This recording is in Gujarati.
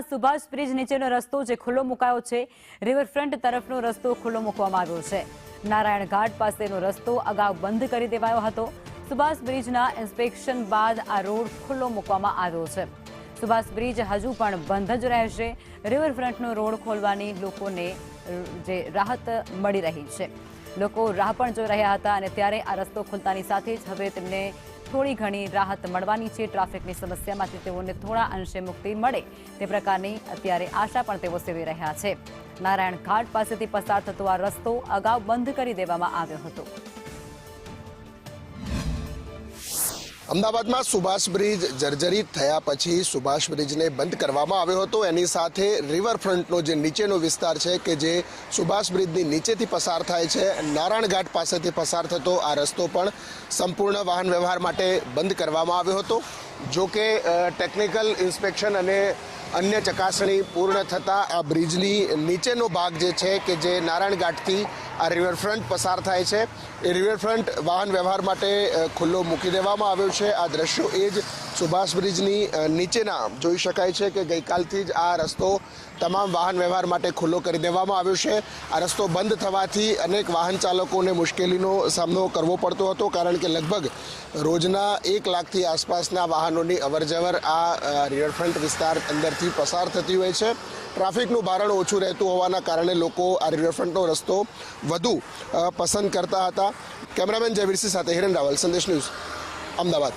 અમદાવાદમાં સુભાષ બ્રિજ નીચેનો રસ્તો જે ખુલ્લો મુકાયો છે, રિવરફ્રન્ટ તરફનો રસ્તો ખુલ્લો મૂકવામાં આવ્યો છે। નારાયણ ઘાટ પાસેનો રસ્તો અગાઉ બંધ કરી દેવાયો હતો। સુભાષ બ્રિજના ઇન્સ્પેક્શન બાદ આ રોડ ખુલ્લો મૂકવામાં આવ્યો છે। સુભાષ બ્રિજ હજુ પણ બંધ જ રહેશે। રિવરફ્રન્ટનો રોડ ખોલવાની લોકોને જે રાહત મળી રહી છે, લોકો રાહ પણ જોઈ રહ્યા હતા અને ત્યારે આ રસ્તો ખુલતાની સાથે જ હવે તેમને થોડી ઘણી રાહત મળવાની છે। ટ્રાફિકની સમસ્યામાંથી તેઓને થોડા અંશે મુક્તિ મળે તે પ્રકારની અત્યારે આશા પણ તેઓ સેવી રહ્યા છે। નારાયણ ઘાટ પાસેથી પસાર થતો આ રસ્તો અગાઉ બંધ કરી દેવામાં આવ્યો હતો। અમદાવાદમાં સુભાષ બ્રિજ જર્જરિત થયા પછી સુભાષ બ્રિજને બંધ કરવામાં આવ્યો હતો। એની સાથે રિવરફ્રન્ટનો જે નીચેનો વિસ્તાર છે કે જે સુભાષ બ્રિજની નીચેથી પસાર થાય છે, નારાયણ ઘાટ પાસેથી પસાર થતો આ રસ્તો પણ સંપૂર્ણ વાહન વ્યવહાર માટે બંધ કરવામાં આવ્યો હતો। જો કે ટેકનિકલ ઇન્સ્પેક્શન અને અન્ય ચકાસણી પૂર્ણ થતાં આ બ્રિજની નીચેનો ભાગ જે છે કે જે નારાયણ ઘાટથી આ રિવરફ્રન્ટ પસાર થાય છે, એ રિવરફ્રન્ટ વાહન વ્યવહાર માટે ખુલ્લો મૂકી દેવામાં આવ્યો છે। આ દ્રશ્યો એ જ સુભાષ બ્રિજની નીચેના જોઈ શકાય છે કે ગઈકાલથી જ આ રસ્તો તમામ વાહન વ્યવહાર માટે ખુલ્લો કરી દેવામાં આવ્યો છે। આ રસ્તો બંધ થવાથી અનેક વાહન ચાલકોને મુશ્કેલીનો સામનો કરવો પડતો હતો, કારણ કે લગભગ રોજના 1 લાખથી આસપાસના વાહનોની અવરજવર આ રિવરફ્રન્ટ વિસ્તાર અંદરથી પસાર થતી હોય છે। ટ્રાફિકનું ભારણ ઓછું રહેતું હોવાના કારણે લોકો આ રિવરફ્રન્ટનો રસ્તો વધુ પસંદ કરતા હતા। કેમેરામેન જયવીરસિંહ સાથે હિરેન રાવલ, સંદેશ ન્યૂઝ, અમદાવાદ।